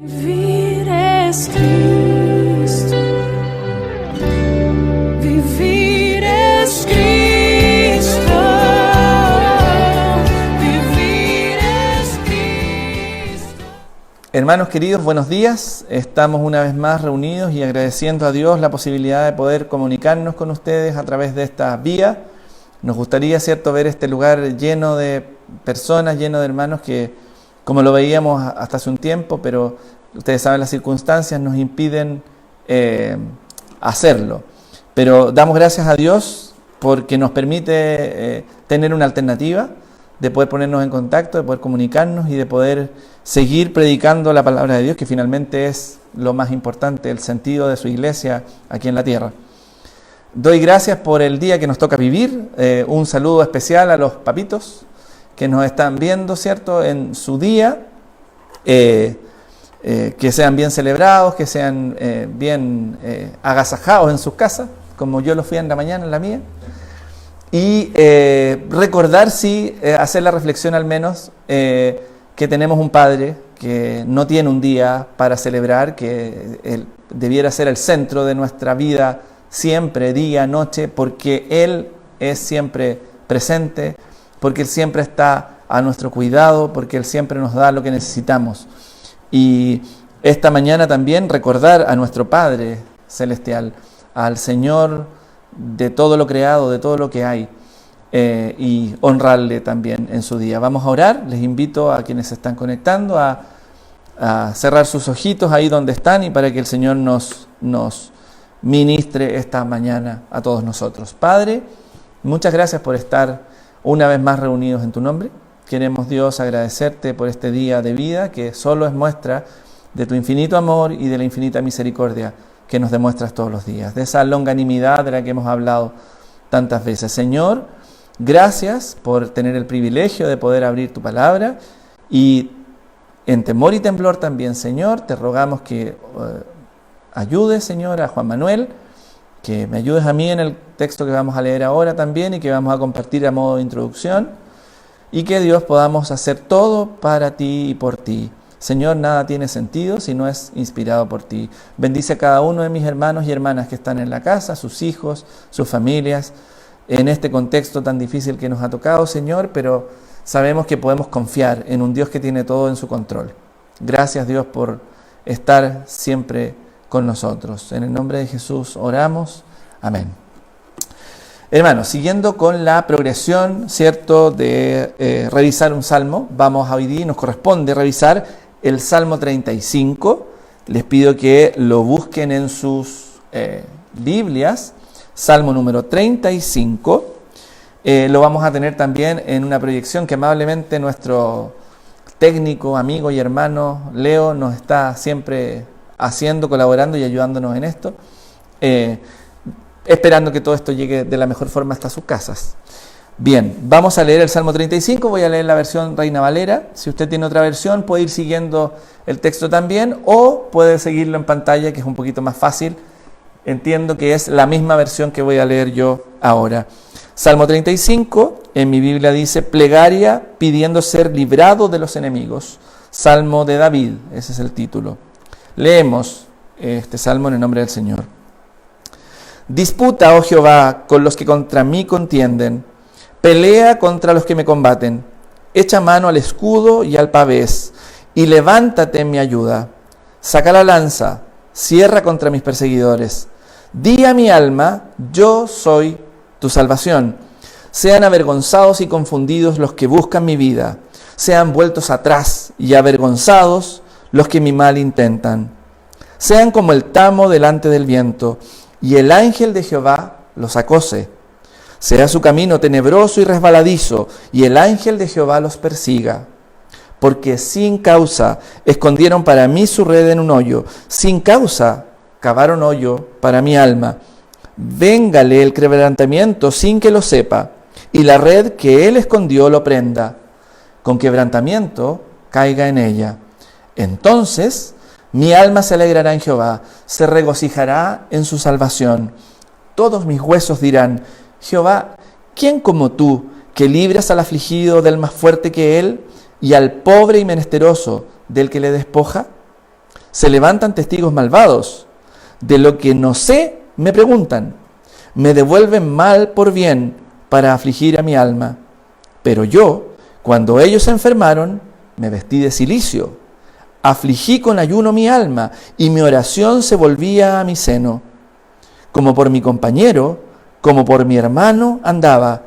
Vivir es Cristo, vivir es Cristo, vivir es Cristo. Hermanos queridos, buenos días. Estamos una vez más reunidos y agradeciendo a Dios la posibilidad de poder comunicarnos con ustedes a través de esta vía. Nos gustaría, ¿cierto?, ver este lugar lleno de personas, lleno de hermanos que, como lo veíamos hasta hace un tiempo, pero ustedes saben, las circunstancias nos impiden hacerlo. Pero damos gracias a Dios porque nos permite tener una alternativa de poder ponernos en contacto, de poder comunicarnos y de poder seguir predicando la palabra de Dios, que finalmente es lo más importante, el sentido de su iglesia aquí en la tierra. Doy gracias por el día que nos toca vivir. Un saludo especial a los papitos que nos están viendo, ¿cierto?, en su día. Que sean bien celebrados, que sean bien agasajados en sus casas, como yo lo fui en la mañana, en la mía. Y recordar, sí, hacer la reflexión al menos, que tenemos un Padre que no tiene un día para celebrar, que Él debiera ser el centro de nuestra vida siempre, día, noche, porque Él es siempre presente, porque Él siempre está a nuestro cuidado, porque Él siempre nos da lo que necesitamos. Y esta mañana también recordar a nuestro Padre Celestial, al Señor de todo lo creado, de todo lo que hay, y honrarle también en su día. Vamos a orar. Les invito a quienes se están conectando a cerrar sus ojitos ahí donde están y para que el Señor nos ministre esta mañana a todos nosotros. Padre, muchas gracias por estar una vez más reunidos en tu nombre. Queremos, Dios, agradecerte por este día de vida que solo es muestra de tu infinito amor y de la infinita misericordia que nos demuestras todos los días, de esa longanimidad de la que hemos hablado tantas veces. Señor, gracias por tener el privilegio de poder abrir tu palabra y en temor y temblor también, Señor, te rogamos que ayudes, Señor, a Juan Manuel, que me ayudes a mí en el texto que vamos a leer ahora también y que vamos a compartir a modo de introducción, y que Dios podamos hacer todo para ti y por ti. Señor, nada tiene sentido si no es inspirado por ti. Bendice a cada uno de mis hermanos y hermanas que están en la casa, sus hijos, sus familias, en este contexto tan difícil que nos ha tocado, Señor, pero sabemos que podemos confiar en un Dios que tiene todo en su control. Gracias, Dios, por estar siempre con nosotros. En el nombre de Jesús oramos. Amén. Hermanos, siguiendo con la progresión, ¿cierto?, de revisar un salmo, vamos a hoy día, nos corresponde revisar el Salmo 35. Les pido que lo busquen en sus Biblias, Salmo número 35. Lo vamos a tener también en una proyección que amablemente nuestro técnico, amigo y hermano Leo nos está siempre haciendo, colaborando y ayudándonos en esto. Esperando que todo esto llegue de la mejor forma hasta sus casas. Bien, vamos a leer el Salmo 35, voy a leer la versión Reina Valera. Si usted tiene otra versión, puede ir siguiendo el texto también, o puede seguirlo en pantalla, que es un poquito más fácil. Entiendo que es la misma versión que voy a leer yo ahora. Salmo 35, en mi Biblia dice, plegaria pidiendo ser librado de los enemigos. Salmo de David, ese es el título. Leemos este salmo en el nombre del Señor. Disputa, oh Jehová, con los que contra mí contienden, pelea contra los que me combaten, echa mano al escudo y al pavés, y levántate en mi ayuda. Saca la lanza, cierra contra mis perseguidores. Di a mi alma, yo soy tu salvación. Sean avergonzados y confundidos los que buscan mi vida, sean vueltos atrás y avergonzados los que mi mal intentan. Sean como el tamo delante del viento, y el ángel de Jehová los acose. Sea su camino tenebroso y resbaladizo, y el ángel de Jehová los persiga. Porque sin causa escondieron para mí su red en un hoyo, sin causa cavaron hoyo para mi alma. Véngale el quebrantamiento sin que lo sepa, y la red que él escondió lo prenda. Con quebrantamiento caiga en ella. Entonces mi alma se alegrará en Jehová, se regocijará en su salvación. Todos mis huesos dirán, Jehová, ¿quién como tú, que libras al afligido del más fuerte que él y al pobre y menesteroso del que le despoja? Se levantan testigos malvados. De lo que no sé, me preguntan. Me devuelven mal por bien para afligir a mi alma. Pero yo, cuando ellos se enfermaron, me vestí de cilicio. Afligí con ayuno mi alma y mi oración se volvía a mi seno. Como por mi compañero, como por mi hermano andaba.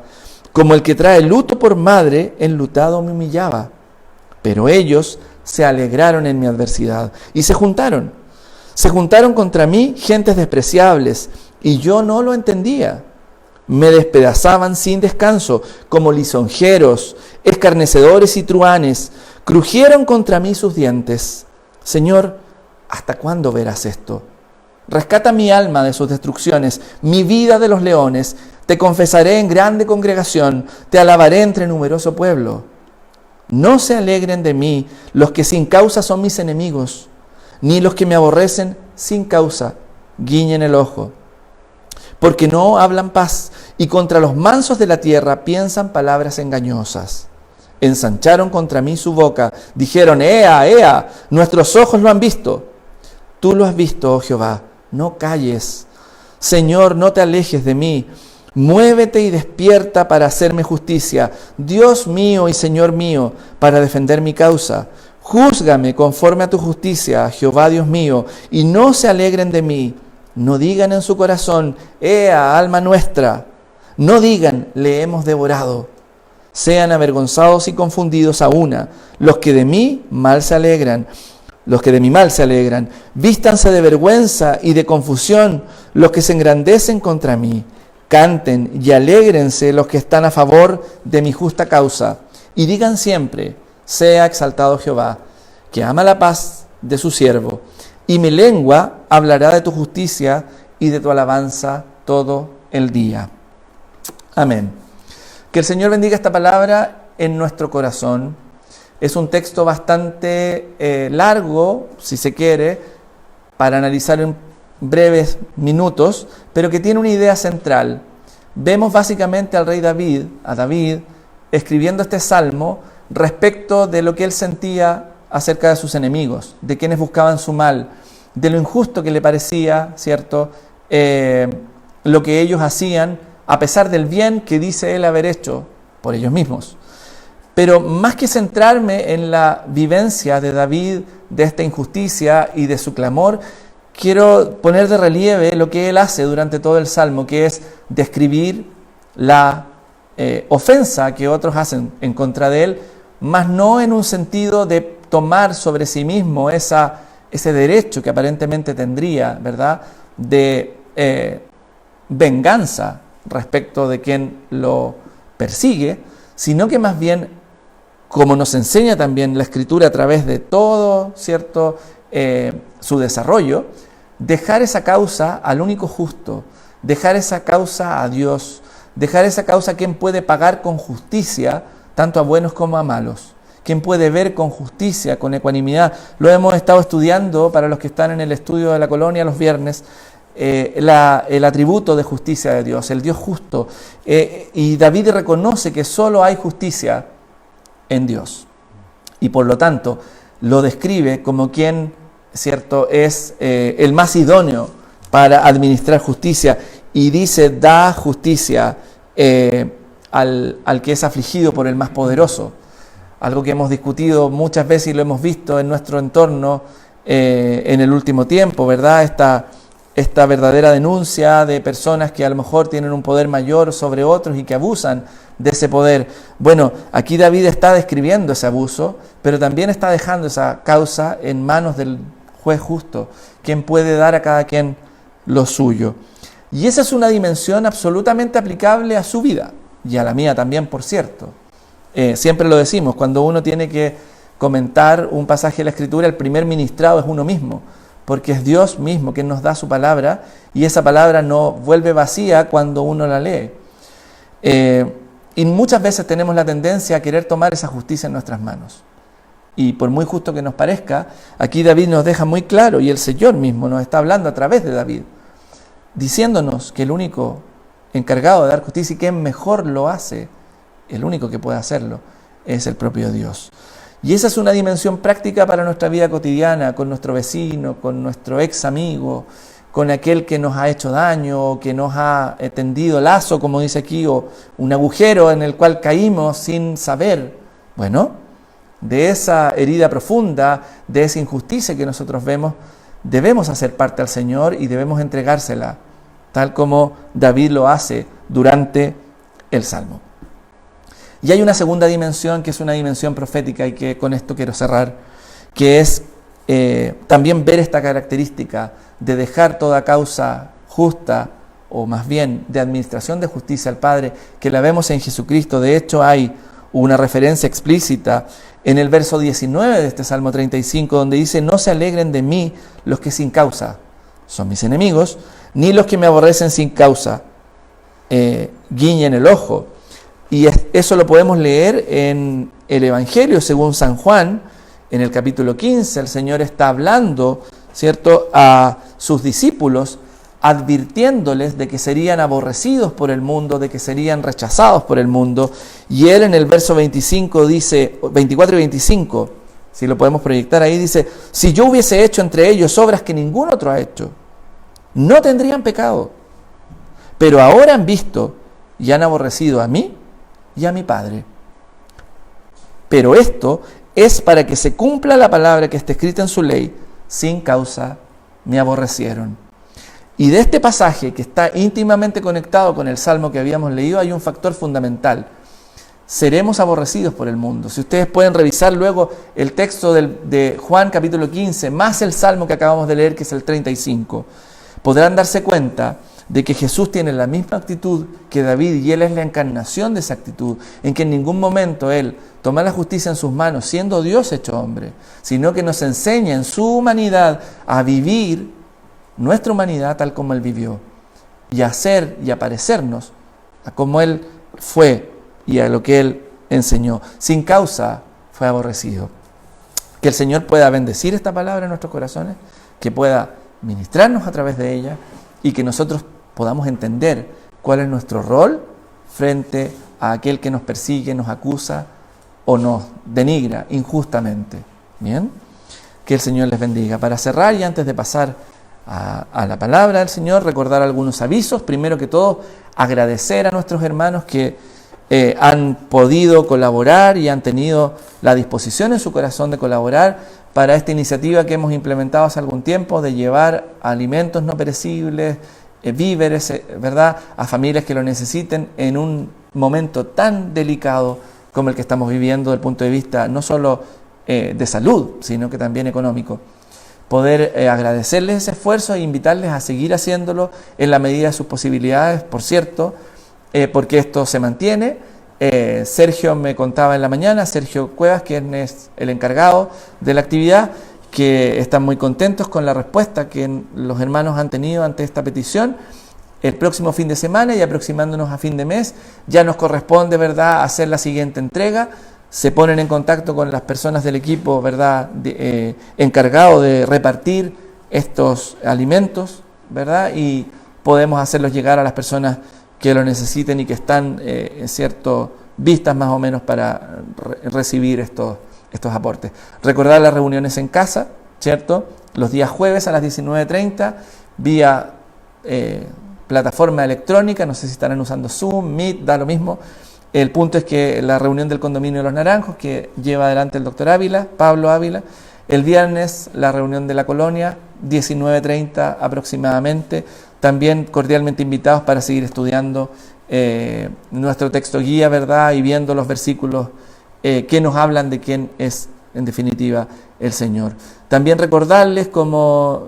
Como el que trae luto por madre, enlutado me humillaba. Pero ellos se alegraron en mi adversidad y se juntaron. Se juntaron contra mí gentes despreciables y yo no lo entendía. Me despedazaban sin descanso, como lisonjeros, escarnecedores y truhanes. Crujieron contra mí sus dientes. Señor, ¿hasta cuándo verás esto? Rescata mi alma de sus destrucciones, mi vida de los leones. Te confesaré en grande congregación, te alabaré entre numeroso pueblo. No se alegren de mí los que sin causa son mis enemigos, ni los que me aborrecen sin causa guiñen el ojo. Porque no hablan paz, y contra los mansos de la tierra piensan palabras engañosas. Ensancharon contra mí su boca, dijeron, ¡Ea, ea! Nuestros ojos lo han visto. Tú lo has visto, oh Jehová, no calles. Señor, no te alejes de mí. Muévete y despierta para hacerme justicia, Dios mío y Señor mío, para defender mi causa. Júzgame conforme a tu justicia, Jehová Dios mío, y no se alegren de mí. No digan en su corazón, ¡Ea, alma nuestra! No digan, le hemos devorado. Sean avergonzados y confundidos a una, los que de mí mal se alegran. Los que de mi mal se alegran. Vístanse de vergüenza y de confusión los que se engrandecen contra mí. Canten y alégrense los que están a favor de mi justa causa. Y digan siempre, sea exaltado Jehová, que ama la paz de su siervo. Y mi lengua hablará de tu justicia y de tu alabanza todo el día. Amén. Que el Señor bendiga esta palabra en nuestro corazón. Es un texto bastante largo, si se quiere, para analizar en breves minutos, pero que tiene una idea central. Vemos básicamente al rey David, escribiendo este salmo respecto de lo que él sentía acerca de sus enemigos, de quienes buscaban su mal, de lo injusto que le parecía, ¿cierto? Lo que ellos hacían, a pesar del bien que dice él haber hecho por ellos mismos. Pero más que centrarme en la vivencia de David, de esta injusticia y de su clamor, quiero poner de relieve lo que él hace durante todo el Salmo, que es describir la ofensa que otros hacen en contra de él, mas no en un sentido de tomar sobre sí mismo ese derecho que aparentemente tendría, ¿verdad?, de venganza respecto de quien lo persigue, sino que más bien, como nos enseña también la Escritura a través de todo, ¿cierto?, su desarrollo, dejar esa causa al único justo, dejar esa causa a Dios, dejar esa causa a quien puede pagar con justicia, tanto a buenos como a malos, quien puede ver con justicia, con ecuanimidad. Lo hemos estado estudiando para los que están en el estudio de la colonia los viernes, el atributo de justicia de Dios, el Dios justo. Y David reconoce que solo hay justicia en Dios. Y por lo tanto, lo describe como quien, ¿cierto?, es el más idóneo para administrar justicia. Y dice, da justicia al que es afligido por el más poderoso. Algo que hemos discutido muchas veces y lo hemos visto en nuestro entorno en el último tiempo, ¿verdad? Esta verdadera denuncia de personas que a lo mejor tienen un poder mayor sobre otros y que abusan de ese poder. Bueno, aquí David está describiendo ese abuso, pero también está dejando esa causa en manos del juez justo, quien puede dar a cada quien lo suyo. Y esa es una dimensión absolutamente aplicable a su vida, y a la mía también, por cierto. Siempre lo decimos, cuando uno tiene que comentar un pasaje de la Escritura, el primer ministrado es uno mismo, porque es Dios mismo quien nos da su palabra, y esa palabra no vuelve vacía cuando uno la lee. Y muchas veces tenemos la tendencia a querer tomar esa justicia en nuestras manos. Y por muy justo que nos parezca, aquí David nos deja muy claro, y el Señor mismo nos está hablando a través de David, diciéndonos que el único encargado de dar justicia y quien mejor lo hace, el único que puede hacerlo, es el propio Dios. Y esa es una dimensión práctica para nuestra vida cotidiana, con nuestro vecino, con nuestro ex amigo, con aquel que nos ha hecho daño, que nos ha tendido lazo, como dice aquí, o un agujero en el cual caímos sin saber. Bueno, de esa herida profunda, de esa injusticia que nosotros vemos, debemos hacer parte al Señor y debemos entregársela, tal como David lo hace durante el Salmo. Y hay una segunda dimensión que es una dimensión profética y que con esto quiero cerrar, que es también ver esta característica de dejar toda causa justa, o más bien de administración de justicia al Padre, que la vemos en Jesucristo. De hecho, hay una referencia explícita en el verso 19 de este Salmo 35, donde dice: no se alegren de mí los que sin causa son mis enemigos, ni los que me aborrecen sin causa guiñen el ojo. Y eso lo podemos leer en el Evangelio según San Juan, en el capítulo 15. El Señor está hablando, ¿cierto?, a sus discípulos, advirtiéndoles de que serían aborrecidos por el mundo, de que serían rechazados por el mundo. Y Él en el verso 25 dice, 24 y 25, si lo podemos proyectar ahí, dice: si yo hubiese hecho entre ellos obras que ningún otro ha hecho, no tendrían pecado. Pero ahora han visto y han aborrecido a mí y a mi Padre. Pero esto es para que se cumpla la palabra que está escrita en su ley: sin causa me aborrecieron. Y de este pasaje, que está íntimamente conectado con el Salmo que habíamos leído, hay un factor fundamental: seremos aborrecidos por el mundo. Si ustedes pueden revisar luego el texto de Juan capítulo 15, más el Salmo que acabamos de leer, que es el 35, podrán darse cuenta de que Jesús tiene la misma actitud que David, y Él es la encarnación de esa actitud, en que en ningún momento Él toma la justicia en sus manos, siendo Dios hecho hombre, sino que nos enseña en su humanidad a vivir nuestra humanidad tal como Él vivió, y a ser y a parecernos a como Él fue y a lo que Él enseñó. Sin causa fue aborrecido. Que el Señor pueda bendecir esta palabra en nuestros corazones, que pueda ministrarnos a través de ella, y que nosotros podamos entender cuál es nuestro rol frente a aquel que nos persigue, nos acusa o nos denigra injustamente. Bien, que el Señor les bendiga. Para cerrar, y antes de pasar a la palabra del Señor, recordar algunos avisos. Primero que todo, agradecer a nuestros hermanos que han podido colaborar y han tenido la disposición en su corazón de colaborar para esta iniciativa que hemos implementado hace algún tiempo, de llevar alimentos no perecibles, víveres, ¿verdad?, a familias que lo necesiten en un momento tan delicado como el que estamos viviendo desde el punto de vista no solo de salud, sino que también económico. Poder agradecerles ese esfuerzo e invitarles a seguir haciéndolo en la medida de sus posibilidades, por cierto, porque esto se mantiene. Sergio me contaba en la mañana, Sergio Cuevas, quien es el encargado de la actividad, que están muy contentos con la respuesta que los hermanos han tenido ante esta petición. El próximo fin de semana, y aproximándonos a fin de mes, ya nos corresponde, ¿verdad?, hacer la siguiente entrega. Se ponen en contacto con las personas del equipo, ¿verdad?, encargado de repartir estos alimentos, ¿verdad?, y podemos hacerlos llegar a las personas que lo necesiten y que están, vistas más o menos para recibir estos aportes. Recordar las reuniones en casa, ¿cierto?, los días jueves a las 19:30, vía plataforma electrónica. No sé si estarán usando Zoom, Meet, da lo mismo. El punto es que la reunión del condominio de Los Naranjos, que lleva adelante el doctor Ávila, Pablo Ávila. El viernes, la reunión de la colonia, 19:30 aproximadamente. También cordialmente invitados para seguir estudiando nuestro texto guía, ¿verdad?, y viendo los versículos que nos hablan de quién es, en definitiva, el Señor. También recordarles como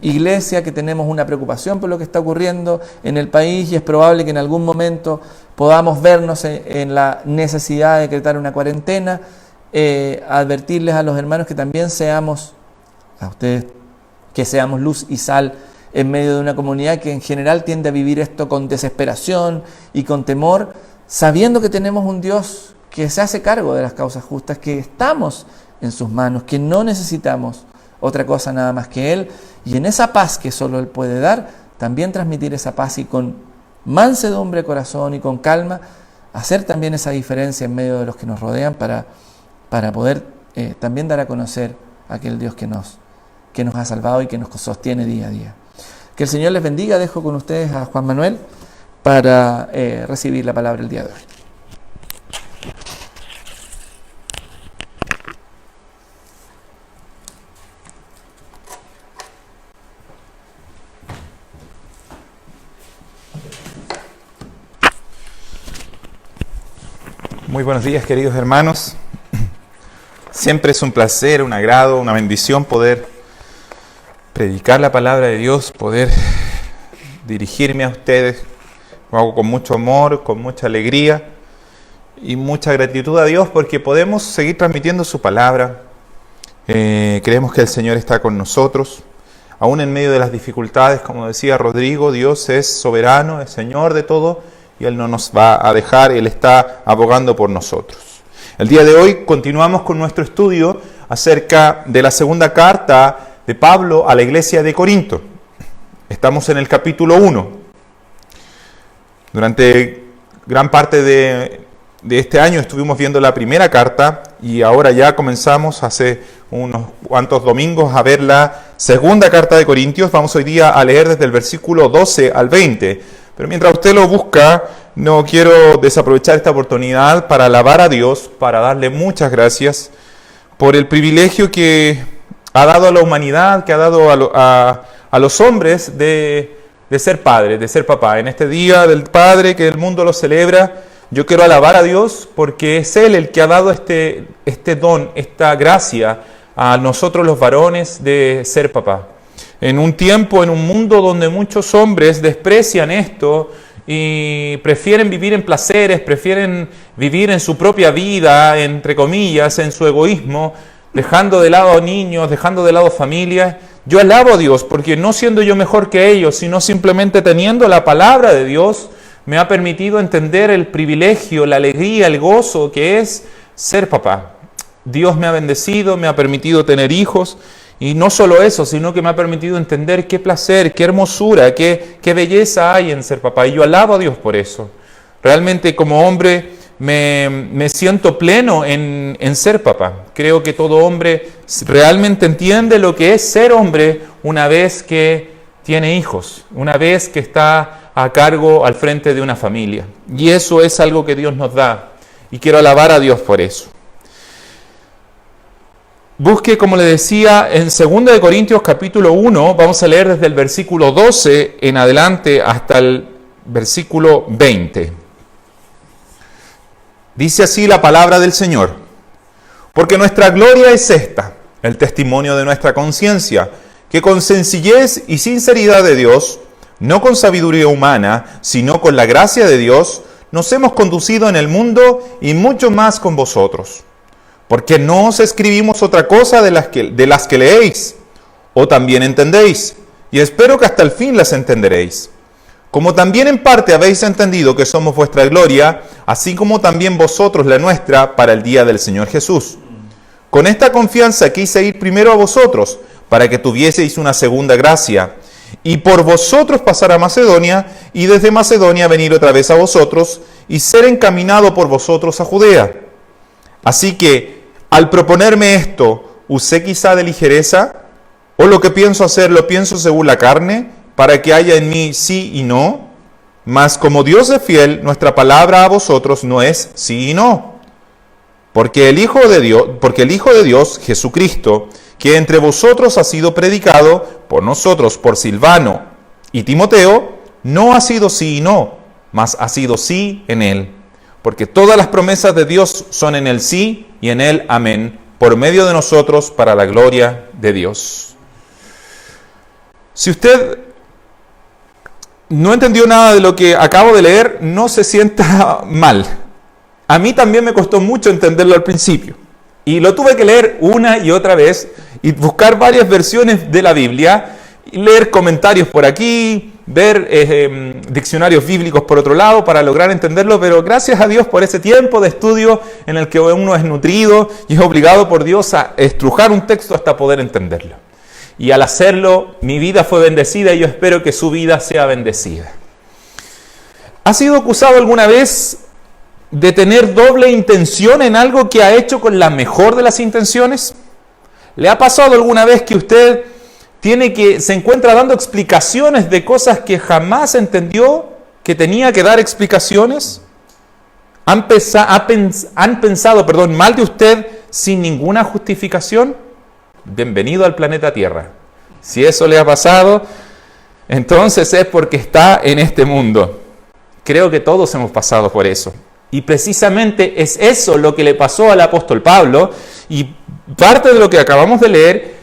iglesia que tenemos una preocupación por lo que está ocurriendo en el país, y es probable que en algún momento podamos vernos en la necesidad de decretar una cuarentena. Advertirles a los hermanos que también seamos, a ustedes, que seamos luz y sal en medio de una comunidad que en general tiende a vivir esto con desesperación y con temor, sabiendo que tenemos un Dios que se hace cargo de las causas justas, que estamos en sus manos, que no necesitamos otra cosa nada más que Él, y en esa paz que solo Él puede dar, también transmitir esa paz, y con mansedumbre de corazón y con calma, hacer también esa diferencia en medio de los que nos rodean para para poder también dar a conocer a aquel Dios que nos ha salvado y que nos sostiene día a día. Que el Señor les bendiga. Dejo con ustedes a Juan Manuel para recibir la palabra el día de hoy. Muy buenos días, queridos hermanos. Siempre es un placer, un agrado, una bendición poder predicar la palabra de Dios, poder dirigirme a ustedes. Lo hago con mucho amor, con mucha alegría y mucha gratitud a Dios porque podemos seguir transmitiendo su palabra. Creemos que el Señor está con nosotros. Aún en medio de las dificultades, como decía Rodrigo, Dios es soberano, es Señor de todo y Él no nos va a dejar, Él está abogando por nosotros. El día de hoy continuamos con nuestro estudio acerca de la segunda carta de Pablo a la iglesia de Corinto. Estamos en el capítulo 1. Durante gran parte de este año estuvimos viendo la primera carta y ahora ya comenzamos hace unos cuantos domingos a ver la segunda carta de Corintios. Vamos hoy día a leer desde el versículo 12 al 20. Pero mientras usted lo busca, no quiero desaprovechar esta oportunidad para alabar a Dios, para darle muchas gracias por el privilegio que ha dado a la humanidad, que ha dado a los hombres de ser padres, de ser papá. En este Día del Padre que el mundo lo celebra, yo quiero alabar a Dios porque es Él el que ha dado este don, esta gracia a nosotros los varones de ser papá. En un tiempo, en un mundo donde muchos hombres desprecian esto y prefieren vivir en placeres, prefieren vivir en su propia vida, entre comillas, en su egoísmo, dejando de lado a niños, dejando de lado familias. Yo alabo a Dios porque no siendo yo mejor que ellos, sino simplemente teniendo la palabra de Dios, me ha permitido entender el privilegio, la alegría, el gozo que es ser papá. Dios me ha bendecido, me ha permitido tener hijos. Y no solo eso, sino que me ha permitido entender qué placer, qué hermosura, qué belleza hay en ser papá. Y yo alabo a Dios por eso. Realmente como hombre me siento pleno en ser papá. Creo que todo hombre realmente entiende lo que es ser hombre una vez que tiene hijos, una vez que está a cargo al frente de una familia. Y eso es algo que Dios nos da. Y quiero alabar a Dios por eso. Busque, como le decía, en 2 Corintios capítulo 1, vamos a leer desde el versículo 12 en adelante hasta el versículo 20. Dice así la palabra del Señor: porque nuestra gloria es esta, el testimonio de nuestra conciencia, que con sencillez y sinceridad de Dios, no con sabiduría humana, sino con la gracia de Dios, nos hemos conducido en el mundo y mucho más con vosotros. Porque no os escribimos otra cosa de las que leéis, o también entendéis, y espero que hasta el fin las entenderéis. Como también en parte habéis entendido que somos vuestra gloria, así como también vosotros la nuestra para el día del Señor Jesús. Con esta confianza quise ir primero a vosotros, para que tuvieseis una segunda gracia, y por vosotros pasar a Macedonia, y desde Macedonia venir otra vez a vosotros, y ser encaminado por vosotros a Judea. Así que, al proponerme esto, ¿usé quizá de ligereza? ¿O lo que pienso hacer lo pienso según la carne, para que haya en mí sí y no? Mas como Dios es fiel, nuestra palabra a vosotros no es sí y no. Porque el Hijo de Dios, Jesucristo, que entre vosotros ha sido predicado por nosotros, por Silvano y Timoteo, no ha sido sí y no, mas ha sido sí en él. Porque todas las promesas de Dios son en el sí y en el amén, por medio de nosotros para la gloria de Dios. Si usted no entendió nada de lo que acabo de leer, no se sienta mal. A mí también me costó mucho entenderlo al principio. Y lo tuve que leer una y otra vez y buscar varias versiones de la Biblia, y leer comentarios por aquí, ver diccionarios bíblicos por otro lado para lograr entenderlo, pero gracias a Dios por ese tiempo de estudio en el que uno es nutrido y es obligado por Dios a estrujar un texto hasta poder entenderlo. Y al hacerlo, mi vida fue bendecida y yo espero que su vida sea bendecida. ¿Ha sido acusado alguna vez de tener doble intención en algo que ha hecho con la mejor de las intenciones? ¿Le ha pasado alguna vez que usted se encuentra dando explicaciones de cosas que jamás entendió que tenía que dar explicaciones? ¿Han pensado mal de usted sin ninguna justificación? Bienvenido al planeta Tierra. Si eso le ha pasado, entonces es porque está en este mundo. Creo que todos hemos pasado por eso. Y precisamente es eso lo que le pasó al apóstol Pablo, y parte de lo que acabamos de leer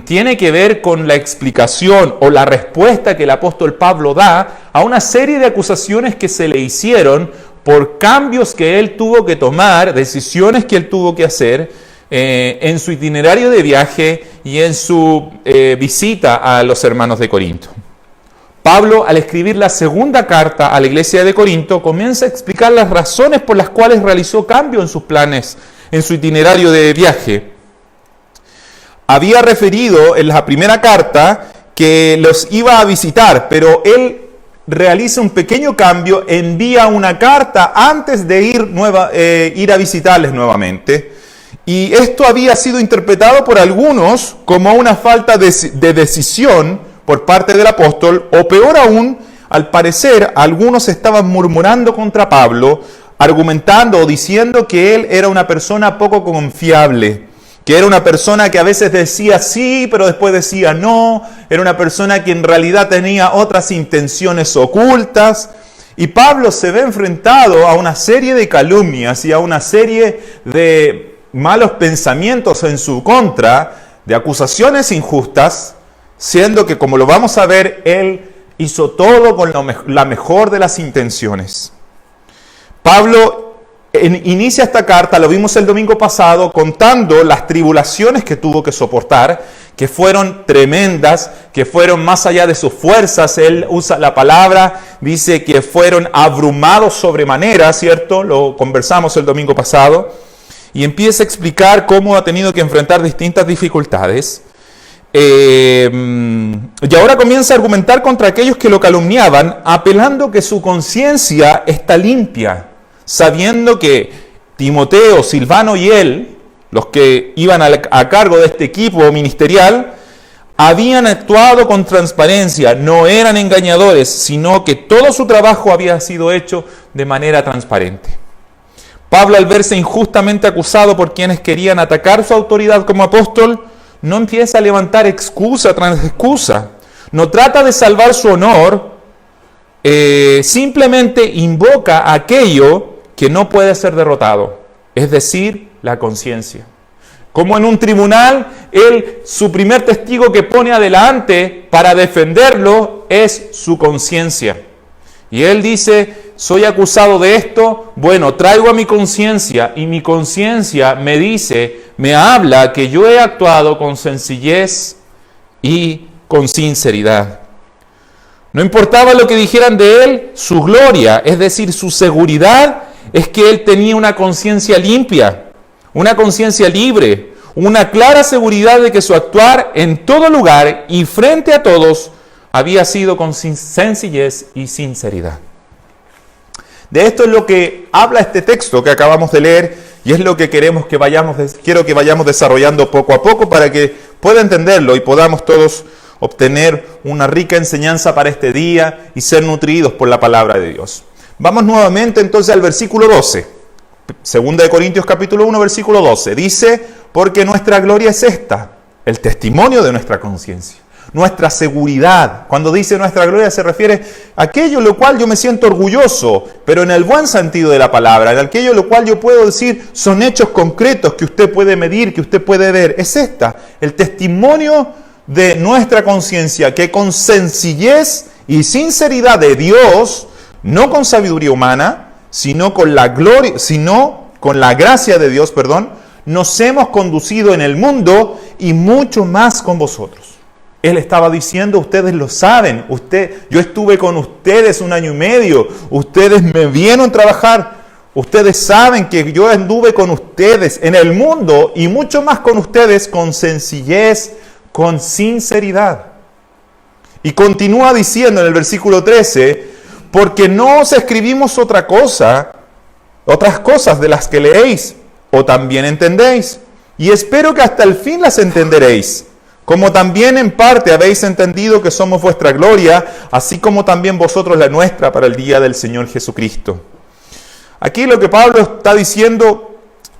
tiene que ver con la explicación o la respuesta que el apóstol Pablo da a una serie de acusaciones que se le hicieron por cambios que él tuvo que tomar, decisiones que él tuvo que hacer en su itinerario de viaje y en su visita a los hermanos de Corinto. Pablo, al escribir la segunda carta a la iglesia de Corinto, comienza a explicar las razones por las cuales realizó cambio en sus planes, en su itinerario de viaje. Había referido en la primera carta que los iba a visitar, pero él realiza un pequeño cambio, envía una carta antes de ir a visitarles nuevamente. Y esto había sido interpretado por algunos como una falta de decisión por parte del apóstol, o peor aún, al parecer, algunos estaban murmurando contra Pablo, argumentando o diciendo que él era una persona poco confiable, que era una persona que a veces decía sí, pero después decía no, era una persona que en realidad tenía otras intenciones ocultas. Y Pablo se ve enfrentado a una serie de calumnias y a una serie de malos pensamientos en su contra, de acusaciones injustas, siendo que, como lo vamos a ver, él hizo todo con la mejor de las intenciones. Pablo inicia esta carta, lo vimos el domingo pasado, contando las tribulaciones que tuvo que soportar, que fueron tremendas, que fueron más allá de sus fuerzas. Él usa la palabra, dice que fueron abrumados sobremanera, ¿cierto? Lo conversamos el domingo pasado. Y empieza a explicar cómo ha tenido que enfrentar distintas dificultades. Y ahora comienza a argumentar contra aquellos que lo calumniaban, apelando que su conciencia está limpia, sabiendo que Timoteo, Silvano y él, los que iban a cargo de este equipo ministerial, habían actuado con transparencia, no eran engañadores, sino que todo su trabajo había sido hecho de manera transparente. Pablo, al verse injustamente acusado por quienes querían atacar su autoridad como apóstol, no empieza a levantar excusa tras excusa, no trata de salvar su honor, simplemente invoca aquello que no puede ser derrotado, es decir, la conciencia. Como en un tribunal, su primer testigo que pone adelante para defenderlo es su conciencia. Y él dice: soy acusado de esto, bueno, traigo a mi conciencia, y mi conciencia me dice, me habla que yo he actuado con sencillez y con sinceridad. No importaba lo que dijeran de él, su gloria, es decir, su seguridad, es que él tenía una conciencia limpia, una conciencia libre, una clara seguridad de que su actuar en todo lugar y frente a todos había sido con sencillez y sinceridad. De esto es lo que habla este texto que acabamos de leer, y es lo que quiero que vayamos desarrollando poco a poco para que pueda entenderlo y podamos todos obtener una rica enseñanza para este día y ser nutridos por la palabra de Dios. Vamos nuevamente entonces al versículo 12. Segunda de Corintios capítulo 1, versículo 12. Dice: porque nuestra gloria es esta, el testimonio de nuestra conciencia. Nuestra seguridad. Cuando dice nuestra gloria se refiere a aquello lo cual yo me siento orgulloso, pero en el buen sentido de la palabra, en aquello lo cual yo puedo decir son hechos concretos que usted puede medir, que usted puede ver. Es el testimonio de nuestra conciencia, que con sencillez y sinceridad de Dios, no con sabiduría humana, sino con la gracia de Dios, nos hemos conducido en el mundo y mucho más con vosotros. Él estaba diciendo: ustedes lo saben, yo estuve con ustedes 1 año y medio, ustedes me vieron trabajar, ustedes saben que yo anduve con ustedes en el mundo y mucho más con ustedes con sencillez, con sinceridad. Y continúa diciendo en el versículo 13: porque no os escribimos otra cosa otras cosas de las que leéis, o también entendéis, y espero que hasta el fin las entenderéis, como también en parte habéis entendido que somos vuestra gloria, así como también vosotros la nuestra para el día del Señor Jesucristo. Aquí lo que Pablo está diciendo,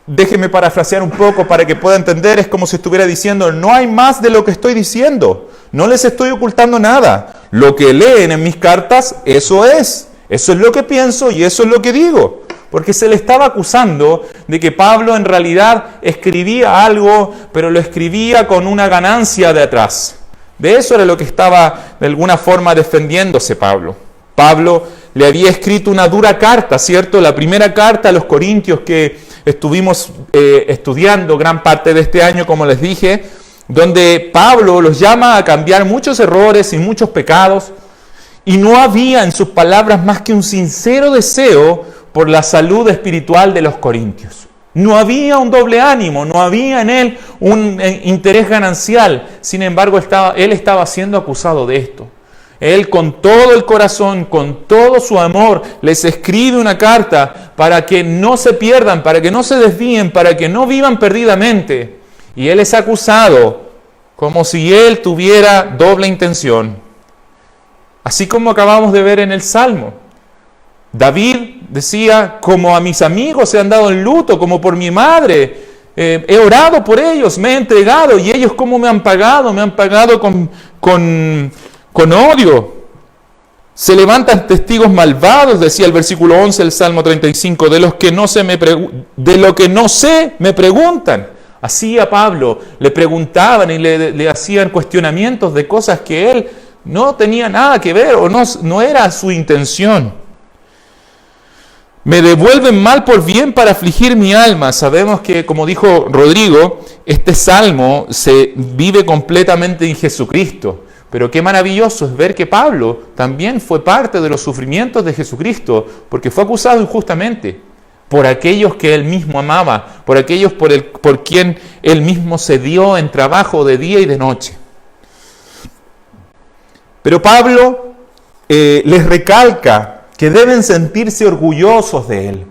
déjeme parafrasear un poco para que pueda entender, es como si estuviera diciendo, no hay más de lo que estoy diciendo, no les estoy ocultando nada, lo que leen en mis cartas, eso es lo que pienso y eso es lo que digo. Porque se le estaba acusando de que Pablo en realidad escribía algo, pero lo escribía con una ganancia de atrás. De eso era lo que estaba de alguna forma defendiéndose Pablo. Pablo le había escrito una dura carta, ¿cierto? La primera carta a los Corintios que estuvimos estudiando gran parte de este año, como les dije, donde Pablo los llama a cambiar muchos errores y muchos pecados, y no había en sus palabras más que un sincero deseo por la salud espiritual de los corintios. No había un doble ánimo, no había en él un interés ganancial. Sin embargo, él estaba siendo acusado de esto. Él con todo el corazón, con todo su amor, les escribe una carta para que no se pierdan, para que no se desvíen, para que no vivan perdidamente. Y él es acusado como si él tuviera doble intención. Así como acabamos de ver en el Salmo. David decía, como a mis amigos se han dado en luto, como por mi madre, he orado por ellos, me he entregado, y ellos como me han pagado con odio. Se levantan testigos malvados, decía el versículo 11 del Salmo 35, de lo que no sé me preguntan. Así a Pablo le preguntaban y le hacían cuestionamientos de cosas que él no tenía nada que ver o no era su intención. Me devuelven mal por bien para afligir mi alma. Sabemos que, como dijo Rodrigo, este salmo se vive completamente en Jesucristo. Pero qué maravilloso es ver que Pablo también fue parte de los sufrimientos de Jesucristo, porque fue acusado injustamente por aquellos que él mismo amaba, por aquellos por quien él mismo se dio en trabajo de día y de noche. Pero Pablo les recalca que deben sentirse orgullosos de él.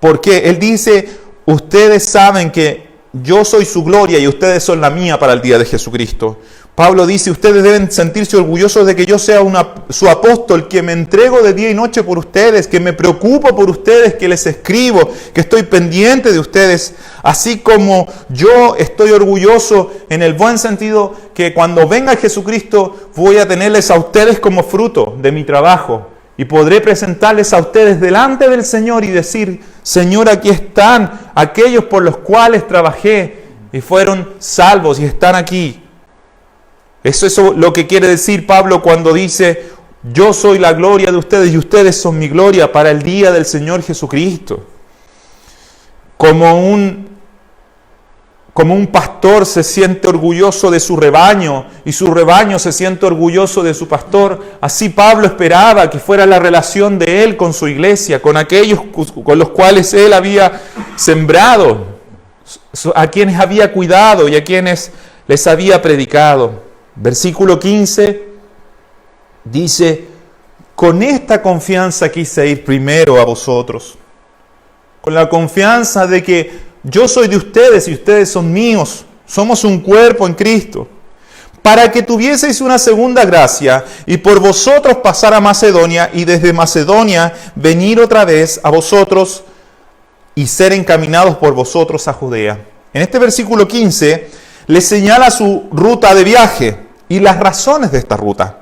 Porque él dice, ustedes saben que yo soy su gloria y ustedes son la mía para el día de Jesucristo. Pablo dice, ustedes deben sentirse orgullosos de que yo sea su apóstol, que me entrego de día y noche por ustedes, que me preocupo por ustedes, que les escribo, que estoy pendiente de ustedes. Así como yo estoy orgulloso en el buen sentido que cuando venga Jesucristo voy a tenerles a ustedes como fruto de mi trabajo. Y podré presentarles a ustedes delante del Señor y decir, Señor, aquí están aquellos por los cuales trabajé y fueron salvos y están aquí. Eso es lo que quiere decir Pablo cuando dice, yo soy la gloria de ustedes y ustedes son mi gloria para el día del Señor Jesucristo. Como un pastor se siente orgulloso de su rebaño y su rebaño se siente orgulloso de su pastor, así Pablo esperaba que fuera la relación de él con su iglesia, con aquellos con los cuales él había sembrado, a quienes había cuidado y a quienes les había predicado. Versículo 15 dice, con esta confianza quise ir primero a vosotros, con la confianza de que yo soy de ustedes y ustedes son míos. Somos un cuerpo en Cristo. Para que tuvieseis una segunda gracia y por vosotros pasar a Macedonia y desde Macedonia venir otra vez a vosotros y ser encaminados por vosotros a Judea. En este versículo 15 les señala su ruta de viaje y las razones de esta ruta,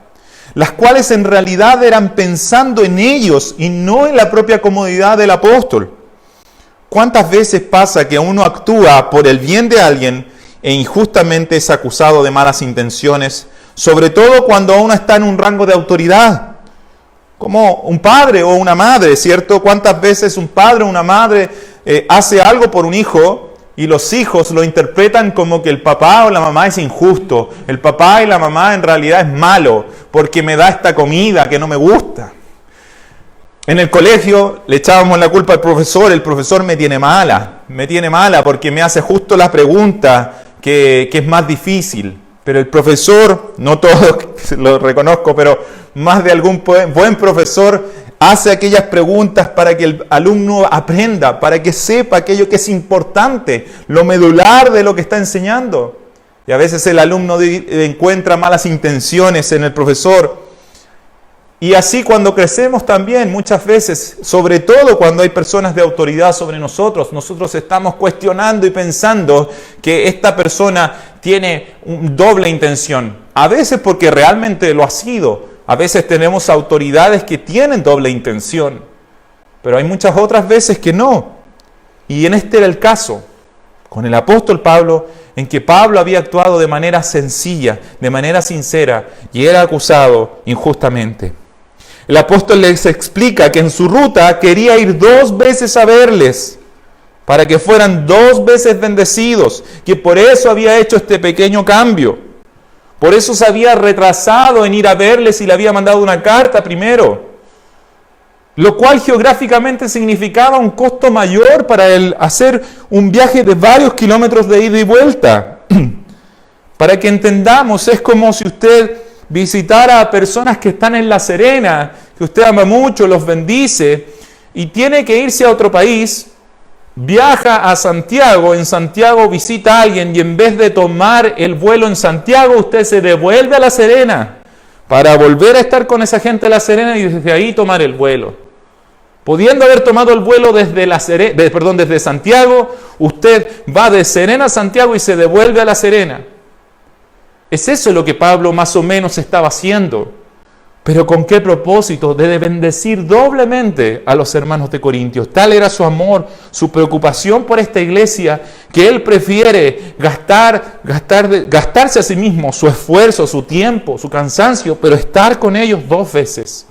las cuales en realidad eran pensando en ellos y no en la propia comodidad del apóstol. ¿Cuántas veces pasa que uno actúa por el bien de alguien e injustamente es acusado de malas intenciones, sobre todo cuando uno está en un rango de autoridad? Como un padre o una madre, ¿cierto? ¿Cuántas veces un padre o una madre hace algo por un hijo y los hijos lo interpretan como que el papá o la mamá es injusto? El papá y la mamá en realidad es malo porque me da esta comida que no me gusta. En el colegio le echábamos la culpa al profesor, el profesor me tiene mala porque me hace justo la pregunta que es más difícil. Pero el profesor, no todos lo reconozco, pero más de algún buen profesor hace aquellas preguntas para que el alumno aprenda, para que sepa aquello que es importante, lo medular de lo que está enseñando. Y a veces el alumno encuentra malas intenciones en el profesor. Y así cuando crecemos también, muchas veces, sobre todo cuando hay personas de autoridad sobre nosotros, nosotros estamos cuestionando y pensando que esta persona tiene doble intención. A veces porque realmente lo ha sido. A veces tenemos autoridades que tienen doble intención. Pero hay muchas otras veces que no. Y en este era el caso con el apóstol Pablo, en que Pablo había actuado de manera sencilla, de manera sincera, y era acusado injustamente. El apóstol les explica que en su ruta quería ir 2 veces a verles, para que fueran 2 veces bendecidos, que por eso había hecho este pequeño cambio. Por eso se había retrasado en ir a verles y le había mandado una carta primero, lo cual geográficamente significaba un costo mayor para él hacer un viaje de varios kilómetros de ida y vuelta. Para que entendamos, es como si usted visitara a personas que están en La Serena, que usted ama mucho, los bendice, y tiene que irse a otro país, viaja a Santiago, en Santiago visita a alguien, y en vez de tomar el vuelo en Santiago, usted se devuelve a La Serena, para volver a estar con esa gente de La Serena y desde ahí tomar el vuelo. Pudiendo haber tomado el vuelo desde Santiago, usted va de Serena a Santiago y se devuelve a La Serena. Es eso lo que Pablo más o menos estaba haciendo. Pero ¿con qué propósito? De bendecir doblemente a los hermanos de Corintios. Tal era su amor, su preocupación por esta iglesia, que él prefiere gastarse a sí mismo su esfuerzo, su tiempo, su cansancio, pero estar con ellos 2 veces.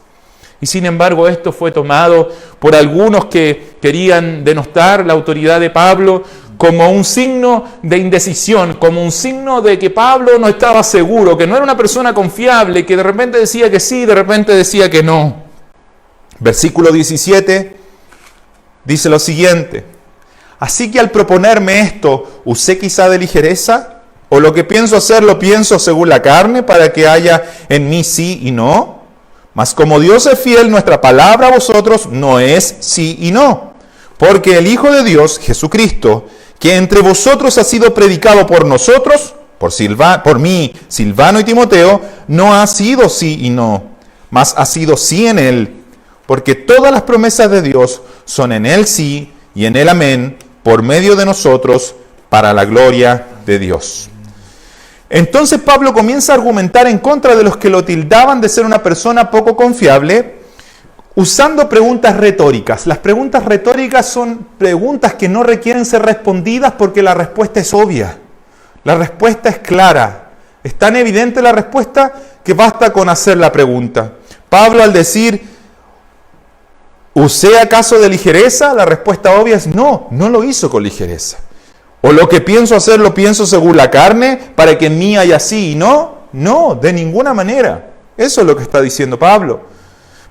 Y sin embargo esto fue tomado por algunos que querían denostar la autoridad de Pablo como un signo de indecisión, como un signo de que Pablo no estaba seguro, que no era una persona confiable, que de repente decía que sí, de repente decía que no. Versículo 17 dice lo siguiente: así que al proponerme esto, ¿usé quizá de ligereza? ¿O lo que pienso hacer lo pienso según la carne, para que haya en mí sí y no? Mas como Dios es fiel, nuestra palabra a vosotros no es sí y no. Porque el Hijo de Dios, Jesucristo, que entre vosotros ha sido predicado por nosotros, por mí, Silvano y Timoteo, no ha sido sí y no, mas ha sido sí en él. Porque todas las promesas de Dios son en él sí y en él amén, por medio de nosotros, para la gloria de Dios. Entonces Pablo comienza a argumentar en contra de los que lo tildaban de ser una persona poco confiable, usando preguntas retóricas. Las preguntas retóricas son preguntas que no requieren ser respondidas porque la respuesta es obvia. La respuesta es clara. Es tan evidente la respuesta que basta con hacer la pregunta. Pablo, al decir, ¿usé acaso de ligereza? La respuesta obvia es no, no lo hizo con ligereza. ¿O lo que pienso hacer lo pienso según la carne, para que en mí haya sí y no? No, de ninguna manera. Eso es lo que está diciendo Pablo.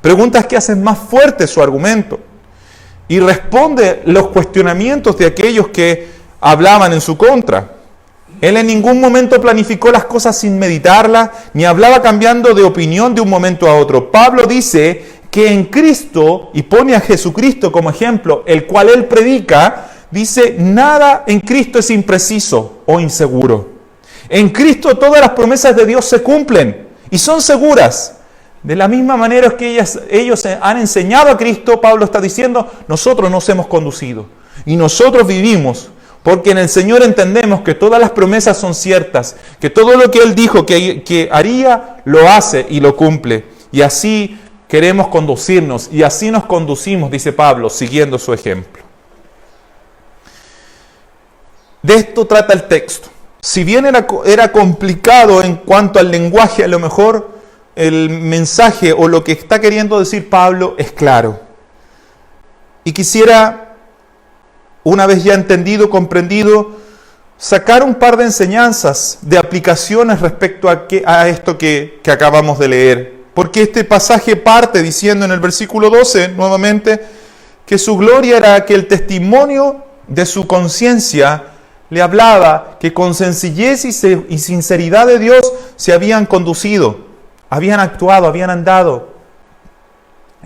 Preguntas que hacen más fuerte su argumento. Y responde los cuestionamientos de aquellos que hablaban en su contra. Él en ningún momento planificó las cosas sin meditarlas, ni hablaba cambiando de opinión de un momento a otro. Pablo dice que en Cristo, y pone a Jesucristo como ejemplo, el cual él predica, dice, nada en Cristo es impreciso o inseguro. En Cristo todas las promesas de Dios se cumplen y son seguras. De la misma manera que ellos han enseñado a Cristo, Pablo está diciendo, nosotros nos hemos conducido y nosotros vivimos, porque en el Señor entendemos que todas las promesas son ciertas, que todo lo que Él dijo que haría, lo hace y lo cumple. Y así queremos conducirnos y así nos conducimos, dice Pablo, siguiendo su ejemplo. De esto trata el texto. Si bien era complicado en cuanto al lenguaje, a lo mejor el mensaje o lo que está queriendo decir Pablo es claro. Y quisiera, una vez ya entendido, comprendido, sacar un par de enseñanzas, de aplicaciones respecto a esto que acabamos de leer. Porque este pasaje parte diciendo en el versículo 12, nuevamente, que su gloria era que el testimonio de su conciencia le hablaba que con sencillez y sinceridad de Dios se habían conducido, habían actuado, habían andado.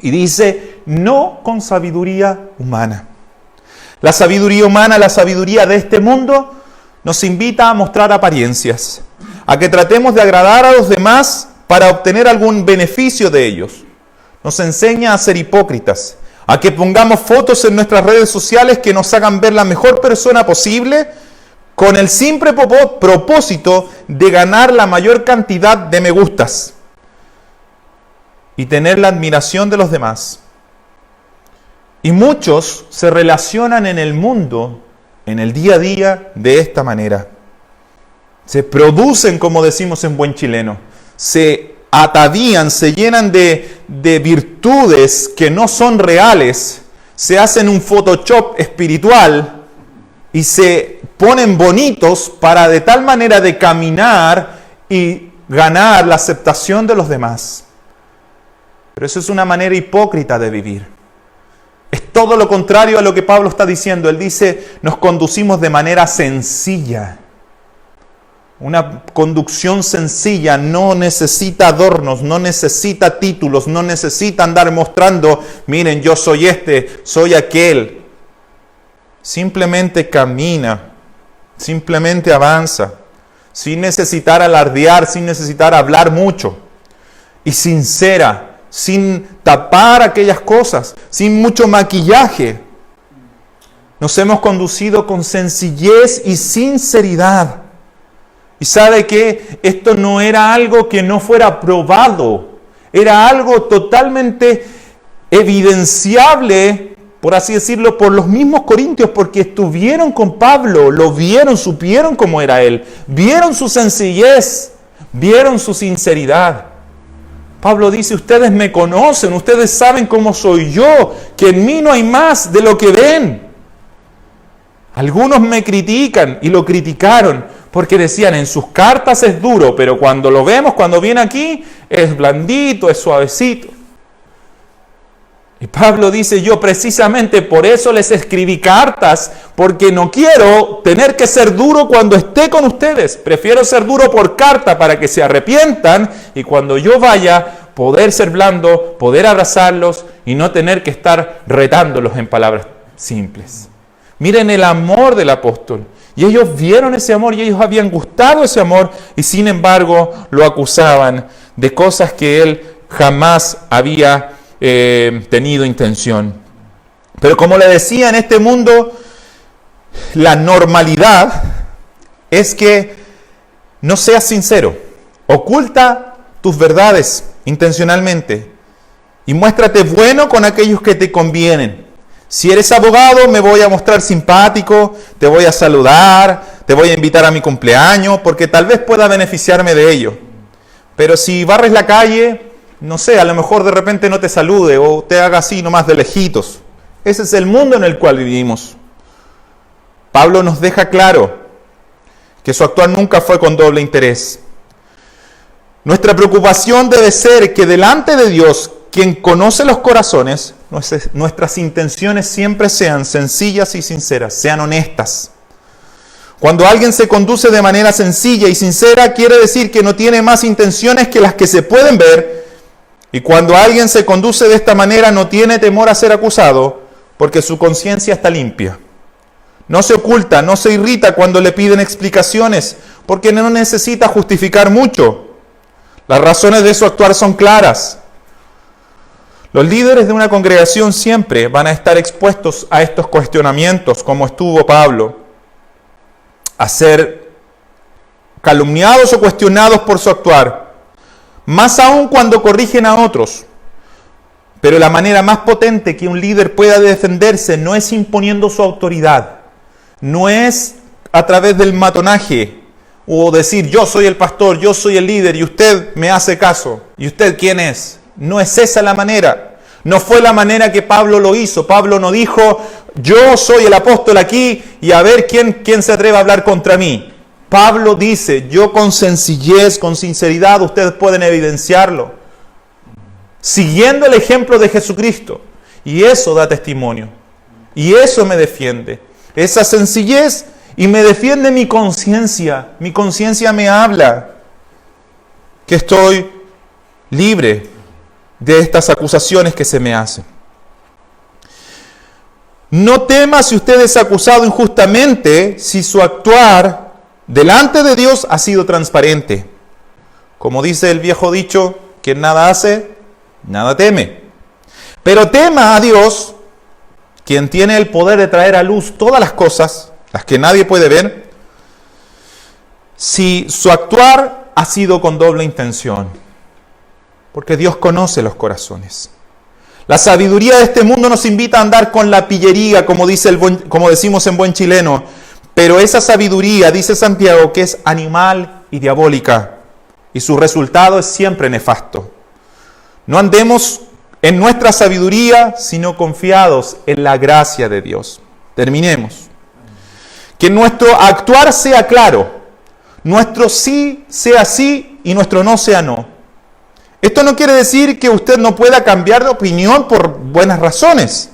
Y dice, no con sabiduría humana. La sabiduría humana, la sabiduría de este mundo, nos invita a mostrar apariencias, a que tratemos de agradar a los demás para obtener algún beneficio de ellos. Nos enseña a ser hipócritas, a que pongamos fotos en nuestras redes sociales que nos hagan ver la mejor persona posible, con el simple propósito de ganar la mayor cantidad de me gustas y tener la admiración de los demás. Y muchos se relacionan en el mundo, en el día a día, de esta manera. Se producen, como decimos en buen chileno, se atavían, se llenan de virtudes que no son reales, se hacen un Photoshop espiritual y se ponen bonitos para de tal manera de caminar y ganar la aceptación de los demás. Pero eso es una manera hipócrita de vivir. Es todo lo contrario a lo que Pablo está diciendo. Él dice, nos conducimos de manera sencilla. Una conducción sencilla no necesita adornos, no necesita títulos, no necesita andar mostrando, miren, yo soy este, soy aquel. Simplemente camina, simplemente avanza, sin necesitar alardear, sin necesitar hablar mucho. Y sincera, sin tapar aquellas cosas, sin mucho maquillaje. Nos hemos conducido con sencillez y sinceridad. Y sabe que esto no era algo que no fuera probado, era algo totalmente evidenciable, por así decirlo, por los mismos corintios, porque estuvieron con Pablo, lo vieron, supieron cómo era él, vieron su sencillez, vieron su sinceridad. Pablo dice, ustedes me conocen, ustedes saben cómo soy yo, que en mí no hay más de lo que ven. Algunos me critican y lo criticaron porque decían, en sus cartas es duro, pero cuando lo vemos, cuando viene aquí, es blandito, es suavecito. Y Pablo dice, yo precisamente por eso les escribí cartas, porque no quiero tener que ser duro cuando esté con ustedes. Prefiero ser duro por carta para que se arrepientan y cuando yo vaya, poder ser blando, poder abrazarlos y no tener que estar retándolos en palabras simples. Miren el amor del apóstol. Y ellos vieron ese amor y ellos habían gustado ese amor y sin embargo lo acusaban de cosas que él jamás había tenido intención. Pero como le decía, en este mundo la normalidad es que no seas sincero. Oculta tus verdades intencionalmente y muéstrate bueno con aquellos que te convienen. Si eres abogado, me voy a mostrar simpático, te voy a saludar, te voy a invitar a mi cumpleaños, porque tal vez pueda beneficiarme de ello. Pero si barres la calle, no sé, a lo mejor de repente no te salude o te haga así nomás de lejitos. Ese es el mundo en el cual vivimos. Pablo nos deja claro que su actuar nunca fue con doble interés. Nuestra preocupación debe ser que delante de Dios, quien conoce los corazones, nuestras intenciones siempre sean sencillas y sinceras, sean honestas. Cuando alguien se conduce de manera sencilla y sincera, quiere decir que no tiene más intenciones que las que se pueden ver. Y cuando alguien se conduce de esta manera, no tiene temor a ser acusado, porque su conciencia está limpia. No se oculta, no se irrita cuando le piden explicaciones, porque no necesita justificar mucho. Las razones de su actuar son claras. Los líderes de una congregación siempre van a estar expuestos a estos cuestionamientos, como estuvo Pablo, a ser calumniados o cuestionados por su actuar, más aún cuando corrigen a otros. Pero la manera más potente que un líder pueda defenderse no es imponiendo su autoridad, no es a través del matonaje o decir yo soy el pastor, yo soy el líder y usted me hace caso. ¿Y usted quién es? No es esa la manera. No fue la manera que Pablo lo hizo. Pablo no dijo, yo soy el apóstol aquí y a ver quién se atreve a hablar contra mí. Pablo dice, yo con sencillez, con sinceridad, ustedes pueden evidenciarlo. Siguiendo el ejemplo de Jesucristo. Y eso da testimonio. Y eso me defiende. Esa sencillez y me defiende mi conciencia. Mi conciencia me habla que estoy libre de estas acusaciones que se me hacen. No tema si usted es acusado injustamente, si su actuar delante de Dios ha sido transparente. Como dice el viejo dicho, quien nada hace, nada teme. Pero tema a Dios, quien tiene el poder de traer a luz todas las cosas, las que nadie puede ver, si su actuar ha sido con doble intención. Porque Dios conoce los corazones. La sabiduría de este mundo nos invita a andar con la pillería, como decimos en buen chileno. Pero esa sabiduría, dice Santiago, que es animal y diabólica. Y su resultado es siempre nefasto. No andemos en nuestra sabiduría, sino confiados en la gracia de Dios. Terminemos. Que nuestro actuar sea claro. Nuestro sí sea sí y nuestro no sea no. Esto no quiere decir que usted no pueda cambiar de opinión por buenas razones,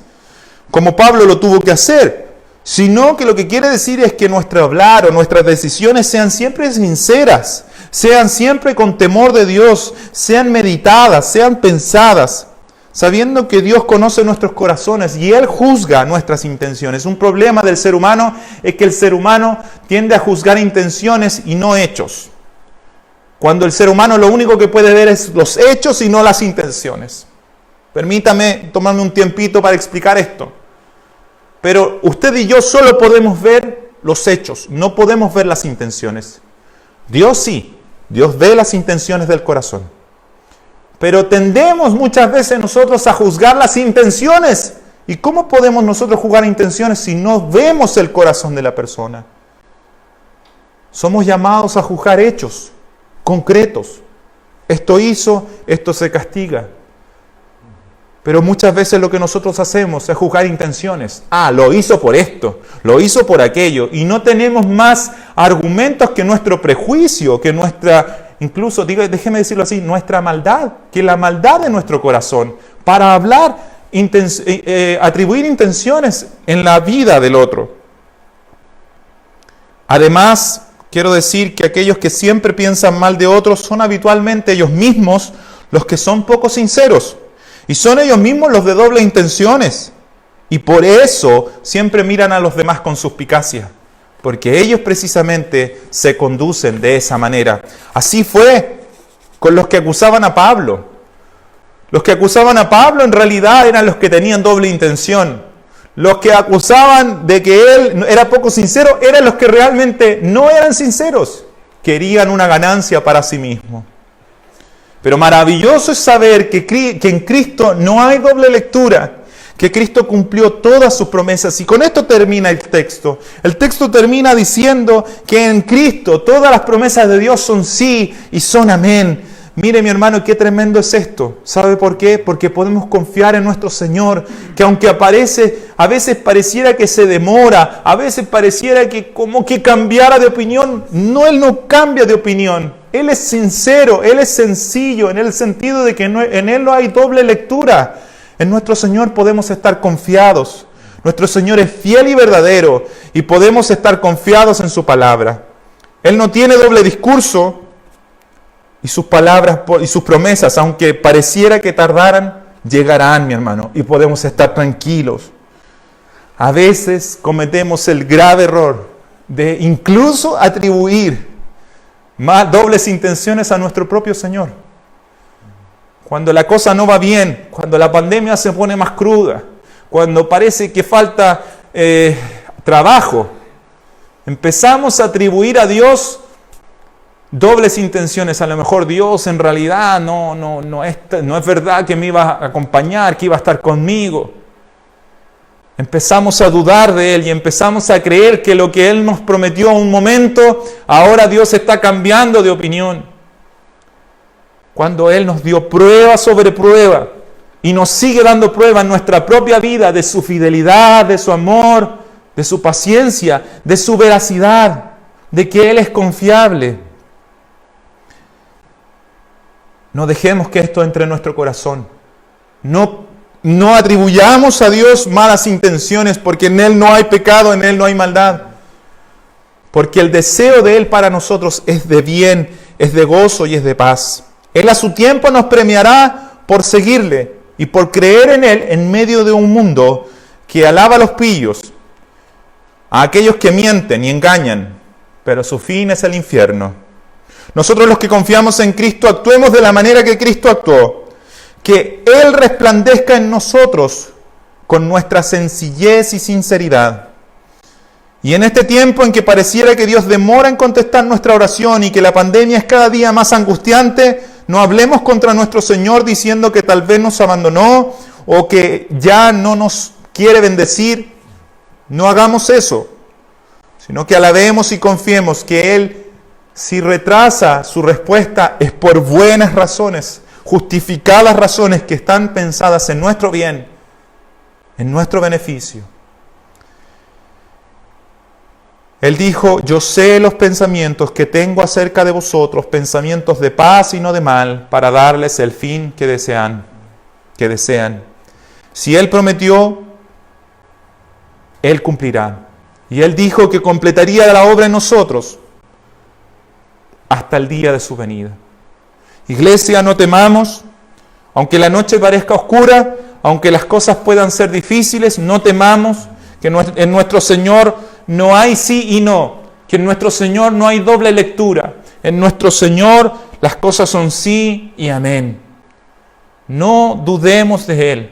como Pablo lo tuvo que hacer, sino que lo que quiere decir es que nuestro hablar o nuestras decisiones sean siempre sinceras, sean siempre con temor de Dios, sean meditadas, sean pensadas, sabiendo que Dios conoce nuestros corazones y Él juzga nuestras intenciones. Un problema del ser humano es que el ser humano tiende a juzgar intenciones y no hechos. Cuando el ser humano lo único que puede ver es los hechos y no las intenciones. Permítame tomarme un tiempito para explicar esto. Pero usted y yo solo podemos ver los hechos, no podemos ver las intenciones. Dios sí, Dios ve las intenciones del corazón. Pero tendemos muchas veces nosotros a juzgar las intenciones. ¿Y cómo podemos nosotros juzgar intenciones si no vemos el corazón de la persona? Somos llamados a juzgar hechos concretos. Esto hizo, esto se castiga. Pero muchas veces lo que nosotros hacemos es juzgar intenciones. Lo hizo por esto, lo hizo por aquello. Y no tenemos más argumentos que nuestro prejuicio, que nuestra, incluso, déjeme decirlo así, nuestra maldad, que la maldad de nuestro corazón, para hablar, atribuir intenciones en la vida del otro. Además, quiero decir que aquellos que siempre piensan mal de otros son habitualmente ellos mismos los que son poco sinceros. Y son ellos mismos los de doble intenciones. Y por eso siempre miran a los demás con suspicacia. Porque ellos precisamente se conducen de esa manera. Así fue con los que acusaban a Pablo. Los que acusaban a Pablo en realidad eran los que tenían doble intención. Los que acusaban de que él era poco sincero eran los que realmente no eran sinceros. Querían una ganancia para sí mismos. Pero maravilloso es saber que en Cristo no hay doble lectura, que Cristo cumplió todas sus promesas. Y con esto termina el texto. El texto termina diciendo que en Cristo todas las promesas de Dios son sí y son amén. Mire, mi hermano, qué tremendo es esto. ¿Sabe por qué? Porque podemos confiar en nuestro Señor, que aunque a veces pareciera que se demora, a veces pareciera que como que cambiara de opinión, Él no cambia de opinión. Él es sincero, Él es sencillo, en el sentido de que en Él no hay doble lectura. En nuestro Señor podemos estar confiados. Nuestro Señor es fiel y verdadero y podemos estar confiados en su palabra. Él no tiene doble discurso. Y sus palabras y sus promesas, aunque pareciera que tardaran, llegarán, mi hermano, y podemos estar tranquilos. A veces cometemos el grave error de incluso atribuir más dobles intenciones a nuestro propio Señor. Cuando la cosa no va bien, cuando la pandemia se pone más cruda, cuando parece que falta trabajo, empezamos a atribuir a Dios dobles intenciones. A lo mejor Dios en realidad no es verdad que me iba a acompañar, que iba a estar conmigo. Empezamos a dudar de Él y empezamos a creer que lo que Él nos prometió en un momento, ahora Dios está cambiando de opinión. Cuando Él nos dio prueba sobre prueba y nos sigue dando prueba en nuestra propia vida de su fidelidad, de su amor, de su paciencia, de su veracidad, de que Él es confiable. No dejemos que esto entre en nuestro corazón. No atribuyamos a Dios malas intenciones, porque en Él no hay pecado, en Él no hay maldad. Porque el deseo de Él para nosotros es de bien, es de gozo y es de paz. Él a su tiempo nos premiará por seguirle y por creer en Él en medio de un mundo que alaba a los pillos, a aquellos que mienten y engañan, pero su fin es el infierno. Nosotros los que confiamos en Cristo actuemos de la manera que Cristo actuó, que Él resplandezca en nosotros con nuestra sencillez y sinceridad. Y en este tiempo en que pareciera que Dios demora en contestar nuestra oración y que la pandemia es cada día más angustiante, no hablemos contra nuestro Señor diciendo que tal vez nos abandonó o que ya no nos quiere bendecir. No hagamos eso, sino que alabemos y confiemos que Él, si retrasa su respuesta, es por buenas razones, justificadas razones que están pensadas en nuestro bien, en nuestro beneficio. Él dijo: yo sé los pensamientos que tengo acerca de vosotros, pensamientos de paz y no de mal, para darles el fin que desean. Si Él prometió, Él cumplirá. Y Él dijo que completaría la obra en nosotros hasta el día de su venida. Iglesia, no temamos, aunque la noche parezca oscura, aunque las cosas puedan ser difíciles, no temamos, que en nuestro Señor no hay sí y no, que en nuestro Señor no hay doble lectura. En nuestro Señor las cosas son sí y amén. No dudemos de Él.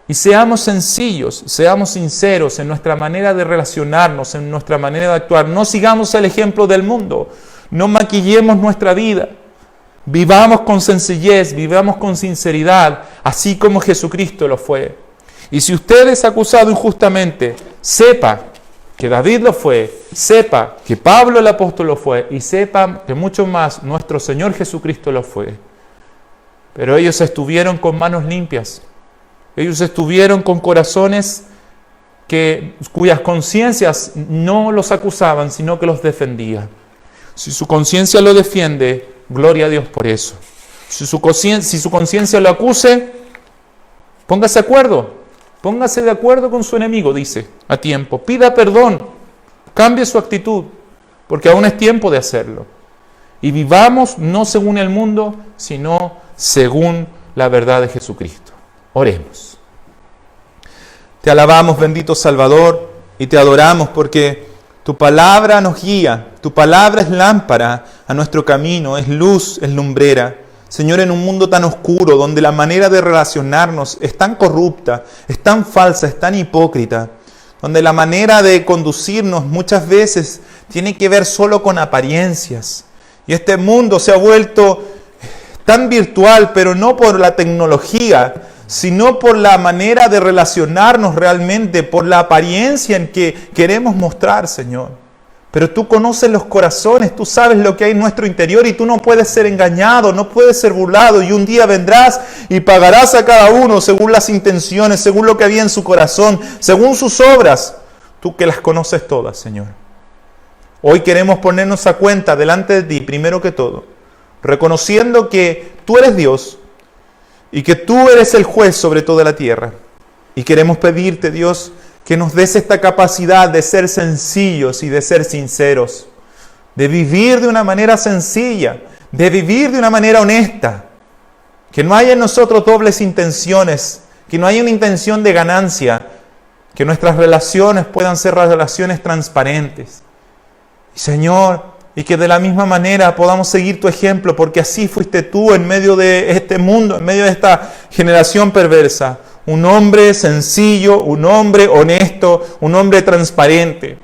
Y seamos sencillos, seamos sinceros en nuestra manera de relacionarnos, en nuestra manera de actuar. No sigamos el ejemplo del mundo. No maquillemos nuestra vida. Vivamos con sencillez, vivamos con sinceridad, así como Jesucristo lo fue. Y si usted es acusado injustamente, sepa que David lo fue, sepa que Pablo el apóstol lo fue, y sepa que mucho más nuestro Señor Jesucristo lo fue. Pero ellos estuvieron con manos limpias. Ellos estuvieron con corazones cuyas conciencias no los acusaban, sino que los defendían. Si su conciencia lo defiende, gloria a Dios por eso. Si su conciencia lo acuse, póngase de acuerdo. Póngase de acuerdo con su enemigo, dice, a tiempo. Pida perdón, cambie su actitud, porque aún es tiempo de hacerlo. Y vivamos no según el mundo, sino según la verdad de Jesucristo. Oremos. Te alabamos, bendito Salvador, y te adoramos porque tu palabra nos guía, tu palabra es lámpara a nuestro camino, es luz, es lumbrera. Señor, en un mundo tan oscuro, donde la manera de relacionarnos es tan corrupta, es tan falsa, es tan hipócrita, donde la manera de conducirnos muchas veces tiene que ver solo con apariencias. Y este mundo se ha vuelto tan virtual, pero no por la tecnología, sino por la manera de relacionarnos realmente, por la apariencia en que queremos mostrar, Señor. Pero tú conoces los corazones, tú sabes lo que hay en nuestro interior y tú no puedes ser engañado, no puedes ser burlado. Y un día vendrás y pagarás a cada uno según las intenciones, según lo que había en su corazón, según sus obras. Tú que las conoces todas, Señor. Hoy queremos ponernos a cuenta delante de ti, primero que todo, reconociendo que tú eres Dios y que tú eres el juez sobre toda la tierra. Y queremos pedirte, Dios, que nos des esta capacidad de ser sencillos y de ser sinceros, de vivir de una manera sencilla, de vivir de una manera honesta, que no haya en nosotros dobles intenciones, que no haya una intención de ganancia, que nuestras relaciones puedan ser relaciones transparentes. Y Señor, y que de la misma manera podamos seguir tu ejemplo, porque así fuiste tú en medio de este mundo, en medio de esta generación perversa. Un hombre sencillo, un hombre honesto, un hombre transparente.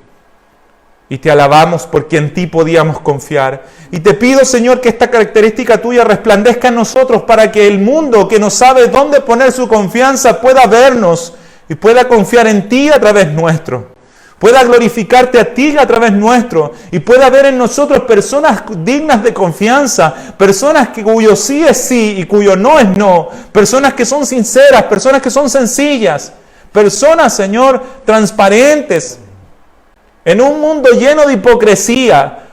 Y te alabamos porque en ti podíamos confiar. Y te pido, Señor, que esta característica tuya resplandezca en nosotros para que el mundo que no sabe dónde poner su confianza pueda vernos y pueda confiar en ti a través nuestro. Pueda glorificarte a ti a través nuestro y pueda ver en nosotros personas dignas de confianza, personas cuyo sí es sí y cuyo no es no, personas que son sinceras, personas que son sencillas, personas, Señor, transparentes. En un mundo lleno de hipocresía,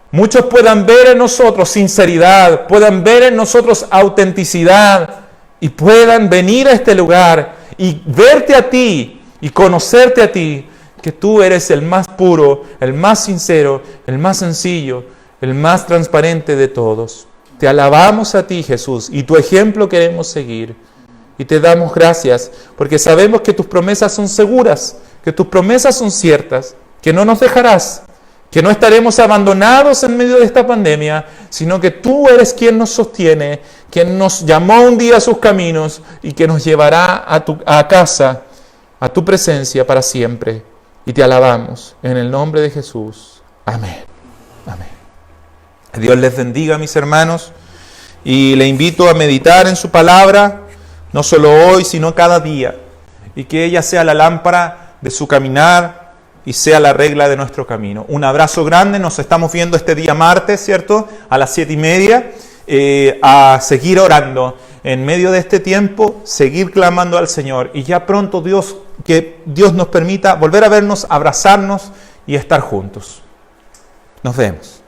muchos puedan ver en nosotros sinceridad, puedan ver en nosotros autenticidad y puedan venir a este lugar y verte a ti y conocerte a ti, que tú eres el más puro, el más sincero, el más sencillo, el más transparente de todos. Te alabamos a ti, Jesús, y tu ejemplo queremos seguir. Y te damos gracias, porque sabemos que tus promesas son seguras, que tus promesas son ciertas, que no nos dejarás, que no estaremos abandonados en medio de esta pandemia, sino que tú eres quien nos sostiene, quien nos llamó un día a sus caminos y que nos llevará a casa, a tu presencia para siempre. Y te alabamos en el nombre de Jesús. Amén. Amén. Dios les bendiga, mis hermanos, y le invito a meditar en su palabra, no solo hoy, sino cada día, y que ella sea la lámpara de su caminar y sea la regla de nuestro camino. Un abrazo grande, nos estamos viendo este día martes, ¿cierto? A las 7:30, a seguir orando. En medio de este tiempo, seguir clamando al Señor, y ya pronto que Dios nos permita volver a vernos, abrazarnos y estar juntos. Nos vemos.